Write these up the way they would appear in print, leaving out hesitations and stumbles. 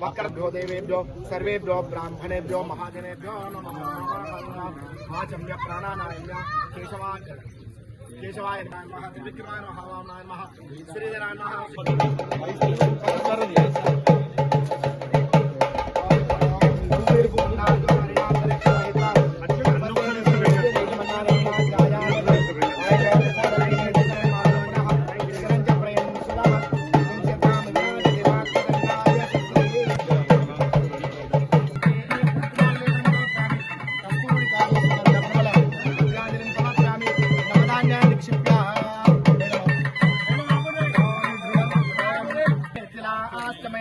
वक्रभ्यो देवेभ्यो सर्वेभ्यो ब्राह्मणेभ्यो महाजनेभ्यो नमः। आचम्य प्राणानाय केशवाय नमः, त्रिविक्रमाय नमः, वामनाय नमः, श्रीधराय नमः।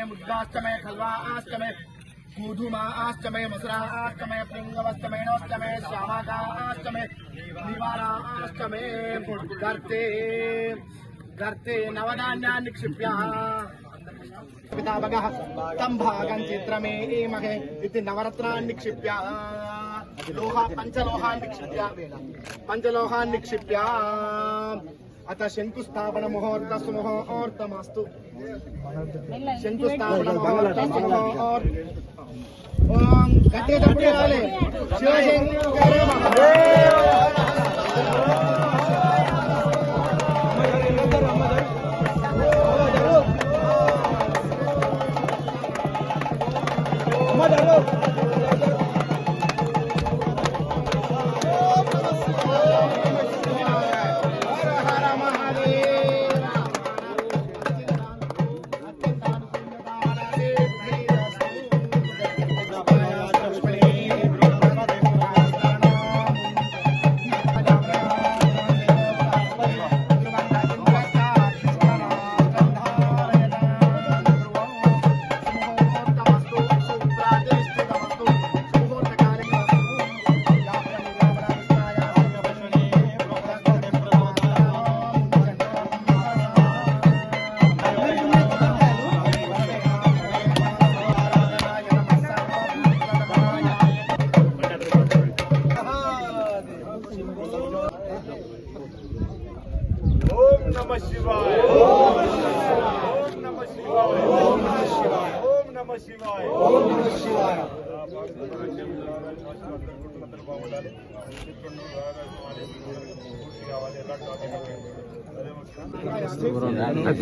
मुद्गाष्टमय खलवाष्टमय गोधूमाष्टमय मसुराष्टमय प्रिंगवष्टमय श्यामाकाष्टमय निवाराष्टमय गर्ते गर्ते नवधान्यान् निक्षिप्य पितामहः तं भागं चित्रमे एमहे इति नवरत्नान् निक्षिप्य पंचलोहान् निक्षिप्य अतः शंकुस्थापन मुहूर्तस्तु मुहूर्तमस्तु। शंकुस्थापन मुहूर्तस्तु मुहूर्त। ओम गट्टे दबड़े वाले शिवशंकर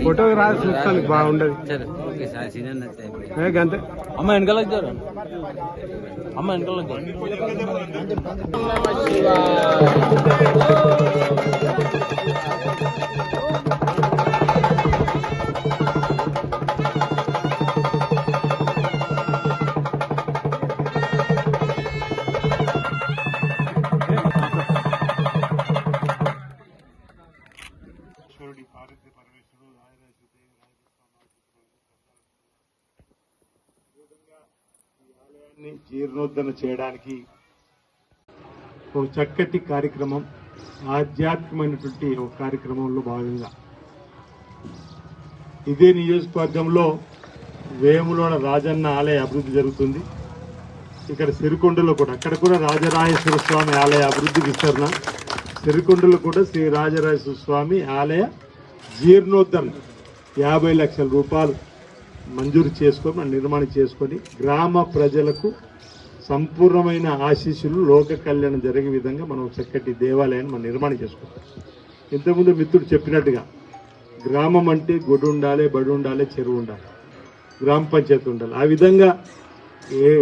फोटो చూస్తాను బాగుండదు గంతే అమ్మ వెనకాల వచ్చారు అమ్మ వెనకాల జీర్ణోద్ధరణ చేయడానికి ఒక చక్కటి కార్యక్రమం, ఆధ్యాత్మికమైనటువంటి ఒక కార్యక్రమంలో భాగంగా ఇదే నియోజకవర్గంలో వేములవాడ రాజన్న ఆలయ అభివృద్ధి జరుగుతుంది. ఇక్కడ సిరికొండలో కూడా అక్కడ కూడా రాజరాజేశ్వర స్వామి ఆలయ అభివృద్ధి విస్తరణ, సిరికొండలో కూడా శ్రీ రాజరాజేశ్వర స్వామి ఆలయ జీర్ణోద్ధరణ 50 లక్షల రూపాయలు మంజూరు చేసుకొని మనం నిర్మాణం చేసుకొని గ్రామ ప్రజలకు సంపూర్ణమైన ఆశీస్సులు లోక కళ్యాణం జరిగే విధంగా మనం చక్కటి దేవాలయాన్ని మనం నిర్మాణం చేసుకుంటాం. ఇంతకుముందు మిత్రుడు చెప్పినట్టుగా గ్రామం అంటే గుడి ఉండాలి, బడి ఉండాలి, చెరువు ఉండాలి, గ్రామ పంచాయతీ ఉండాలి. ఆ విధంగా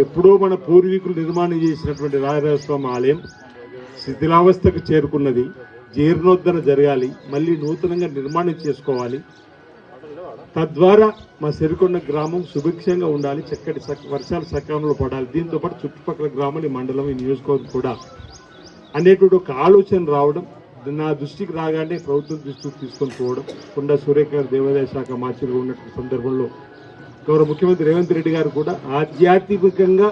ఎప్పుడో మన పూర్వీకులు నిర్మాణం చేసినటువంటి రాజరాజస్వామి ఆలయం శిథిలావస్థకు చేరుకున్నది. జీర్ణోద్ధరణ జరగాలి, మళ్ళీ నూతనంగా నిర్మాణం చేసుకోవాలి. తద్వారా మా సిరికొండ గ్రామం సుభిక్షంగా ఉండాలి, చక్కటి వర్షాలు సకాలంలో పడాలి. దీంతో పాటు చుట్టుపక్కల గ్రామాలు, ఈ మండలం, ఈ నియోజకవర్గం కూడా అనేటువంటి ఒక ఆలోచన రావడం, నా దృష్టికి రాగానే ప్రభుత్వం దృష్టికి తీసుకొని పోవడం. కొండా సురేఖ దేవాదాయ శాఖ మార్చిగా ఉన్నటువంటి సందర్భంలో గౌరవ ముఖ్యమంత్రి రేవంత్ రెడ్డి గారు కూడా ఆధ్యాత్మికంగా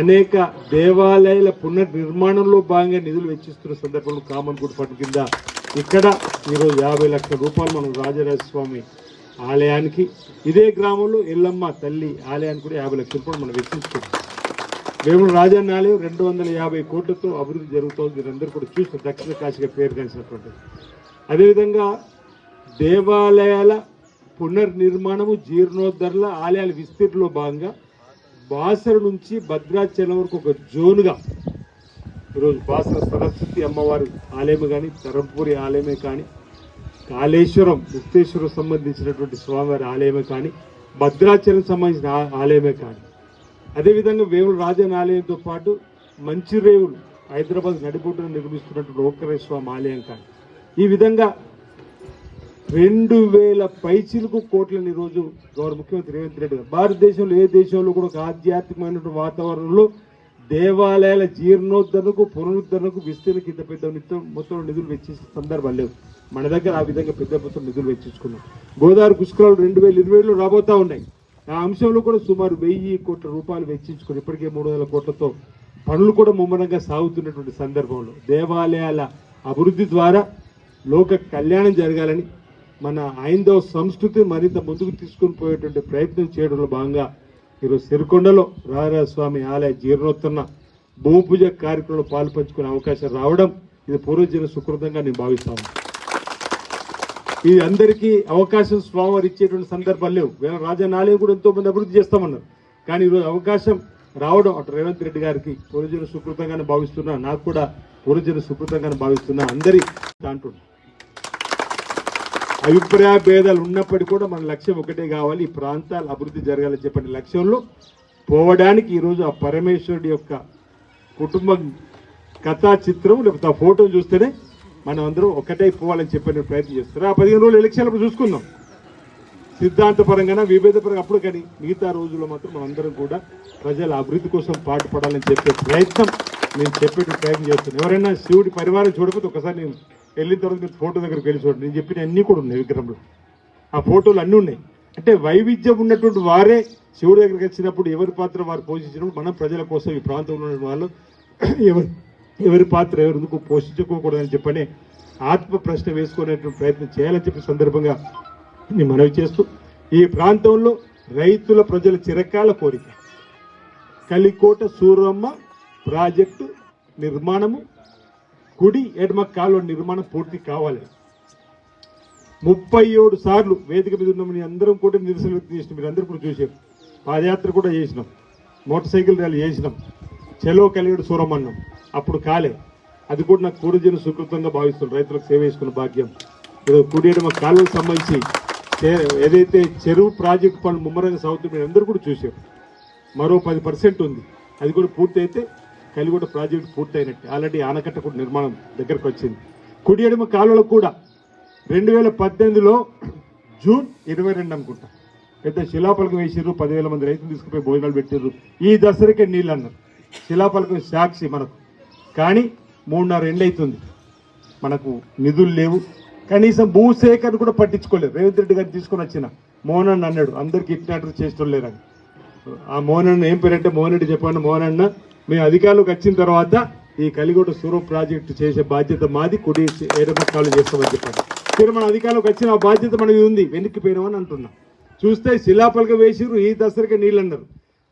అనేక దేవాలయాల పునర్నిర్మాణంలో భాగంగా నిధులు వెచ్చిస్తున్న సందర్భంలో కామన్ గుడ్ ఫండ్ కింద ఇక్కడ ఈరోజు 50 లక్షల రూపాయలు మనం రాజరాజస్వామి ఆలయానికి, ఇదే గ్రామంలో ఎల్లమ్మ తల్లి ఆలయానికి కూడా 50 లక్షల రూపాయలు మనం వెచ్చించుకుంటాం. వేముల రాజన్న ఆలయం 250 కోట్లతో అభివృద్ధి జరుగుతోంది. మీరందరూ కూడా చూసిన దక్షిణ కాశీగా పేరుగాంచినటువంటిది. అదేవిధంగా దేవాలయాల పునర్నిర్మాణము, జీర్ణోద్ధరణ, ఆలయాల విస్తీర్ణలో భాగంగా బాసర నుంచి భద్రాచలం వరకు ఒక జోన్గా ఈరోజు బాసర సరస్వతి అమ్మవారి ఆలయమే కానీ, ధర్మపురి ఆలయమే కానీ, కాళేశ్వరం ముక్తేశ్వరం సంబంధించినటువంటి స్వామివారి ఆలయమే కానీ, భద్రాచలం సంబంధించిన ఆలయమే కానీ, అదేవిధంగా వేముల రాజన్న ఆలయంతో పాటు మంచిరేవులు హైదరాబాద్ నడిబొడ్డున నిర్మిస్తున్నటువంటి ఓంకారేశ్వర స్వామి ఆలయం కానీ, ఈ విధంగా 2000 పైచిలకు కోట్లని ఈరోజు గౌరవ ముఖ్యమంత్రి రేవంత్ రెడ్డి గారు భారతదేశంలో ఏ దేశంలో కూడా ఒక ఆధ్యాత్మికమైనటువంటి వాతావరణంలో దేవాలయాల జీర్ణోద్ధరణకు, పునరుద్ధరణకు, విస్తీర్ణకు ఇంత పెద్ద మొత్తం నిధులు వెచ్చించిన సందర్భాలు లేవు. మన దగ్గర ఆ విధంగా పెద్ద మొత్తం నిధులు వెచ్చించుకున్నాం. గోదావరి పుష్కరాలు 2020లో రాబోతా ఉన్నాయి. ఆ అంశంలో కూడా సుమారు 1000 కోట్ల రూపాయలు వెచ్చించుకుని ఇప్పటికే 300 కోట్లతో పనులు కూడా ముమ్మరంగా సాగుతున్నటువంటి సందర్భంలో దేవాలయాల అభివృద్ధి ద్వారా లోక కళ్యాణం జరగాలని, మన హైందవ సంస్కృతిని మరింత ముందుకు తీసుకుని పోయేటువంటి ప్రయత్నం చేయడంలో భాగంగా ఈరోజు సిరికొండలో రాజరాజస్వామి ఆలయ జీర్ణోత్తరణ భూమి పూజ కార్యక్రమంలో పాల్పంచుకునే అవకాశం రావడం ఇది పూర్వజన సుకృతంగా నేను భావిస్తాను. ఇది అందరికీ అవకాశం స్వామివారు ఇచ్చేటువంటి సందర్భాలు లేవు. వేరే రాజన్న ఆలయం కూడా ఎంతో మంది అభివృద్ధి చేస్తామన్నారు. కానీ ఈరోజు అవకాశం రావడం అటు రేవంత్ రెడ్డి గారికి పూర్వజన సుకృతంగానే భావిస్తున్నా, నాకు కూడా పూర్వజన సుకృతంగానే భావిస్తున్నా. అందరి అంటున్నా అభిప్రాయ భేదాలు ఉన్నప్పటికీ కూడా మన లక్ష్యం ఒకటే కావాలి, ఈ ప్రాంతాలు అభివృద్ధి జరగాలని చెప్పిన లక్ష్యంలో పోవడానికి ఈరోజు ఆ పరమేశ్వరుడి యొక్క కుటుంబం కథా చిత్రం లేకపోతే ఆ ఫోటో చూస్తేనే మనం అందరం ఒకటే పోవాలని చెప్పిన ప్రయత్నం చేస్తారు. ఆ 15 రోజులు ఎలక్షన్లు చూసుకుందాం, సిద్ధాంతపరంగా విభేదపరంగా అప్పుడు. కానీ మిగతా రోజుల్లో మాత్రం మనందరం కూడా ప్రజల అభివృద్ధి కోసం పాటుపడాలని చెప్పే ప్రయత్నం నేను చెప్పేట ప్రయత్నం చేస్తున్నాను. ఎవరైనా శివుడి పరివారం చూడకపోతే ఒకసారి నేను వెళ్ళిన తర్వాత మీరు ఫోటో దగ్గరికి వెళ్ళి చూడండి. నేను చెప్పిన అన్నీ కూడా ఉన్నాయి విగ్రహంలో, ఆ ఫోటోలు అన్నీ ఉన్నాయి. అంటే వైవిధ్యం ఉన్నటువంటి వారే శివుడి దగ్గరికి వచ్చినప్పుడు ఎవరి పాత్ర వారు పోషించినప్పుడు మనం ప్రజల కోసం ఈ ప్రాంతంలో ఉన్న వాళ్ళు ఎవరి పాత్ర ఎవరెందుకు పోషించుకోకూడదని చెప్పని ఆత్మ ప్రశ్న వేసుకునేటువంటి ప్రయత్నం చేయాలని చెప్పి సందర్భంగా నేను మనవి చేస్తూ, ఈ ప్రాంతంలో రైతుల ప్రజల చిరకాల కోరిక కలికోట సూరమ్మ ప్రాజెక్టు నిర్మాణము, కుడి ఎడమ కాలువ నిర్మాణం పూర్తి కావాలి. 37 సార్లు వేదిక మీద ఉన్న అందరం కూడా నిరసన వ్యక్తం చేసినాం. మీరు అందరూ కూడా చూసారు. పాదయాత్ర కూడా చేసినాం, మోటార్ సైకిల్ ర్యాలీ చేసినాం, చెలో కలిగడు సూరమన్నం. అప్పుడు కాలే. అది కూడా నాకు పూర్వజన సుకృతంగా భావిస్తున్నాం. రైతులకు సేవ చేసుకున్న భాగ్యం. కుడి ఎడమ కాలువకు సంబంధించి ఏదైతే చెరువు ప్రాజెక్టు పనులు ముమ్మరంగా సాగుతుంది మీరు అందరూ కూడా చూసారు. మరో 10% ఉంది, అది కూడా పూర్తి అయితే కలిగొండ ప్రాజెక్టు పూర్తయినట్టు. ఆల్రెడీ ఆనకట్ట కూడా నిర్మాణం దగ్గరకు వచ్చింది. కుడి ఎడమ కాలువలకు కూడా 2018లో జూన్ 22 అనుకుంటా పెద్ద శిలాపలకం వేసిర్రు. 10,000 మంది రైతులు తీసుకుపోయి భోజనాలు పెట్టిర్రు. ఈ దసరాకే నీళ్ళు అన్నారు. శిలాపలకం సాక్షి మనకు. కానీ 3.5 ఏళ్ళు అవుతుంది, మనకు నిధులు లేవు. కనీసం భూసేకరణ కూడా పట్టించుకోలేదు. రేవంత్ రెడ్డి గారు తీసుకొని వచ్చిన మోహన్ అన్న అన్నాడు అందరికి ఇచ్చినట్టు చేస్తూ లేరని. ఆ మోహన్ అన్న ఏం పేరంటే మోహన్ రెడ్డి చెప్పాను, మోహన్ అన్న మేము అధికారంలోకి వచ్చిన తర్వాత ఈ కలిగొండ సూరం ప్రాజెక్టు చేసే బాధ్యత మాది, కుడి ఎడమ కాలు చేస్తామని చెప్పాను. మీరు మన అధికారంలోకి వచ్చిన ఆ బాధ్యత మనది ఉంది, వెనక్కిపోయినామని అంటున్నాం. చూస్తే శిలాపలక వేసిరు, ఈ దసరాకి నీళ్ళు అన్నారు.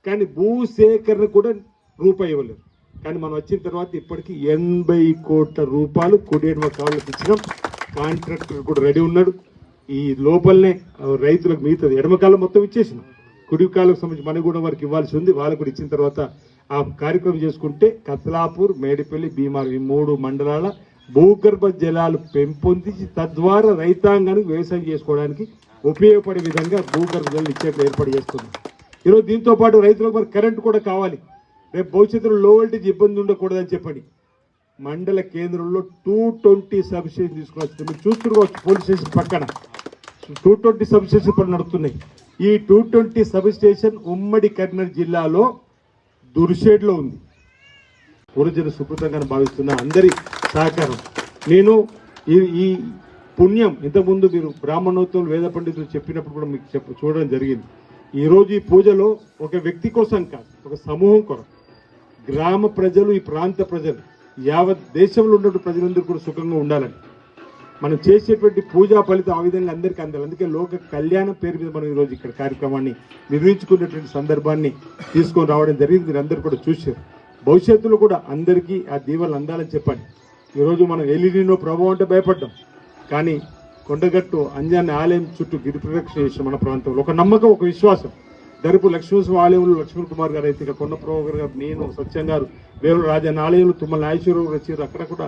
కానీ భూసేకరణ కూడా రూపాయి ఇవ్వలేదు. కానీ మనం వచ్చిన తర్వాత ఇప్పటికీ 80 కోట్ల రూపాయలు కుడి ఎడమ కాలువలకు ఇచ్చినాం. కాంట్రాక్టర్ కూడా రెడీ ఉన్నాడు. ఈ లోపలనే రైతులకు మిగతాది ఎడమ కాలం మొత్తం ఇచ్చేసినాం. కుడి కాలకు సంబంధించి మనకు కూడా వారికి ఇవ్వాల్సి ఉంది. వాళ్ళకు కూడా ఇచ్చిన తర్వాత ఆ కార్యక్రమం చేసుకుంటే కత్లాపూర్, మేడిపల్లి, భీమారం ఈ 3 మండలాల భూగర్భ జలాలు పెంపొందించి తద్వారా రైతాంగానికి వ్యవసాయం చేసుకోవడానికి ఉపయోగపడే విధంగా భూగర్భ జలాలు ఇచ్చేట్లు ఏర్పాటు చేస్తున్నాం. ఈరోజు దీంతో పాటు రైతులకు మరి కరెంటు కూడా కావాలి. రేపు భవిష్యత్తులో లో వోల్టేజ్ ఇబ్బంది ఉండకూడదని చెప్పండి మండల కేంద్రంలో 220 సబ్స్టేషన్ తీసుకుని మీరు చూసుకోవచ్చు. పోలీస్ స్టేషన్ పక్కన 220 సబ్స్టేషన్ పనులు నడుస్తున్నాయి. ఈ 220 సబ్స్టేషన్ ఉమ్మడి కరీంనగర్ జిల్లాలో దుర్షేడ్లో ఉంది. పూర్వజన సుకృతంగా భావిస్తున్న అందరి సహకారం. నేను ఈ పుణ్యం ఇంతకుముందు మీరు బ్రాహ్మణోత్సవం వేద పండితులు చెప్పినప్పుడు కూడా మీకు చూడడం జరిగింది. ఈరోజు ఈ పూజలో ఒక వ్యక్తి కోసం కాదు, ఒక సమూహం కొరకు గ్రామ ప్రజలు, ఈ ప్రాంత ప్రజలు, యావత్ దేశంలో ఉన్నటువంటి ప్రజలందరూ కూడా సుఖంగా ఉండాలని మనం చేసేటువంటి పూజా ఫలితం ఆ విధంగా అందరికీ అందాలి. అందుకే లోక కళ్యాణం పేరు మీద మనం ఈరోజు ఇక్కడ కార్యక్రమాన్ని నిర్వహించుకున్నటువంటి సందర్భాన్ని తీసుకొని రావడం జరిగింది. మీరు అందరూ కూడా చూశారు. భవిష్యత్తులో కూడా అందరికీ ఆ దీవెనలు అందాలని చెప్పండి. ఈరోజు మనం ఎలినో ప్రభావం అంటే భయపడ్డాం, కానీ కొండగట్టు అంజాన్ని ఆలయం చుట్టూ గిరి ప్రదక్షిణ చేసిన మన ప్రాంతంలో ఒక నమ్మకం, ఒక విశ్వాసం. దరుపు లక్ష్మీనరసింహ ఆలయంలో లక్ష్మణ్ కుమార్ గారు అయితే, కొండ ప్రభాకర్ గారు, నేను, సత్యం గారు, వేరు రాజన్న ఆలయంలో తుమ్మల నాగేశ్వరరావు వచ్చారు. అక్కడ కూడా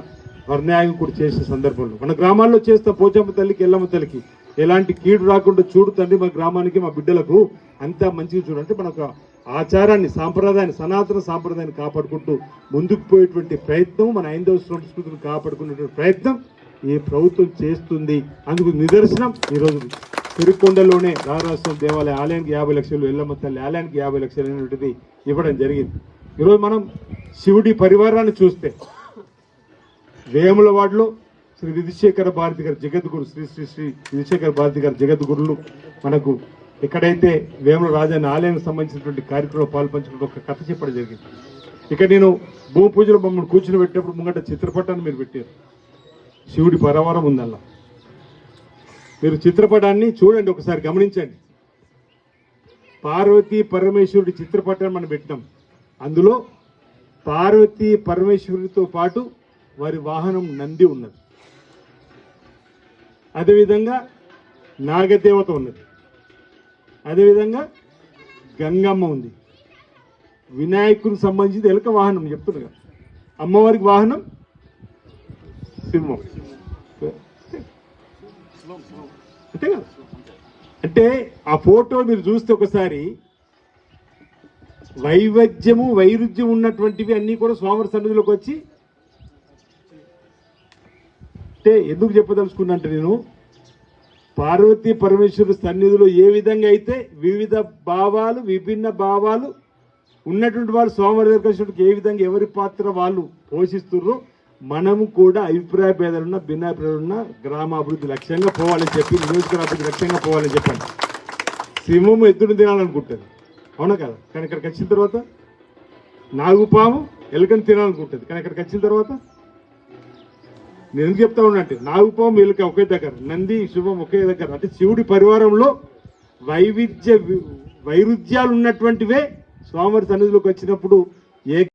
వర్ణ్యాయం కూడా చేసే సందర్భంలో మన గ్రామాల్లో చేస్తాం. పోచమ్మ తల్లికి, ఎల్లమ్మ తల్లికి ఎలాంటి కీడు రాకుండా చూడు తండ్రి మా గ్రామానికి, మా బిడ్డలకు అంతా మంచిగా చూడంటే మన ఒక ఆచారాన్ని, సాంప్రదాయాన్ని, సనాతన సాంప్రదాయాన్ని కాపాడుకుంటూ ముందుకు పోయేటువంటి ప్రయత్నం, మన హైందవ సంస్కృతిని కాపాడుకునేటువంటి ప్రయత్నం ఈ ప్రభుత్వం చేస్తుంది. అందుకు నిదర్శనం ఈరోజు సిరికొండలోనే రారాష్ట్రం దేవాలయ ఆలయానికి 50 లక్షలు, ఎల్లమ్మ తల్లి ఆలయానికి 50 లక్షలు అనేటువంటిది ఇవ్వడం జరిగింది. ఈరోజు మనం శివుడి పరివారాన్ని చూస్తే వేములవాడలో శ్రీ విధుశేఖర భారతి గారు జగద్గురు, శ్రీ శ్రీ శ్రీ విధుశేఖర భారతి గారు జగద్గురులు మనకు ఎక్కడైతే వేముల రాజన్న ఆలయానికి సంబంధించినటువంటి కార్యక్రమంలో పాల్పంచుకుంటూ ఒక కథ చెప్పడం జరిగింది. ఇక్కడ నేను భూమి పూజలో మమ్మల్ని కూర్చుని పెట్టినప్పుడు ముంగట చిత్రపటాన్ని మీరు పెట్టారు. శివుడి పరివారం ఉందల్లా. మీరు చిత్రపటాన్ని చూడండి, ఒకసారి గమనించండి. పార్వతీ పరమేశ్వరుడి చిత్రపటాన్ని మనం పెట్టినాం. అందులో పార్వతీ పరమేశ్వరుడితో పాటు వారి వాహనం నంది ఉన్నది. అదేవిధంగా నాగదేవత ఉన్నది. అదేవిధంగా గంగమ్మ ఉంది. వినాయకునికి సంబంధించి ఎలుక వాహనం చెప్తున్నా. అమ్మవారికి వాహనం సింహం. అంతే కదా? అంటే ఆ ఫోటో మీరు చూస్తే ఒకసారి వైవిధ్యము, వైరుధ్యం ఉన్నటువంటివి అన్నీ కూడా స్వామి సన్నిధిలోకి వచ్చి, అంటే ఎందుకు చెప్పదలుచుకున్నా అంటే నేను పార్వతీ పరమేశ్వరు సన్నిధిలో ఏ విధంగా అయితే వివిధ భావాలు, విభిన్న భావాలు ఉన్నటువంటి వాళ్ళు స్వామివారి దగ్గరికి వచ్చినట్టు ఏ విధంగా ఎవరి పాత్ర వాళ్ళు పోషిస్తుర్రో మనము కూడా అభిప్రాయ భేదాలున్నా, భిన్నాభిప్రాయాలున్నా గ్రామాభివృద్ధి లక్ష్యంగా పోవాలని చెప్పి, నియోజకవర్గాభివృద్ధి లక్ష్యంగా పోవాలని చెప్పండి. సింహము ఎద్దును తినాలనుకుంటుంది, అవునా కదా? కానీ ఇక్కడికి వచ్చిన తర్వాత నాగుపాము ఎలుకను తినాలనుకుంటుంది, కానీ ఇక్కడికి వచ్చిన తర్వాత నేను ఎందుకు చెప్తా ఉన్నట్టు నాగుపాము ఎలుక ఒకే దగ్గర, నంది శుభం ఒకే దగ్గర. అంటే శివుడి పరివారంలో వైరుధ్యాలు ఉన్నటువంటివే స్వామివారి సన్నిధిలోకి వచ్చినప్పుడు ఏ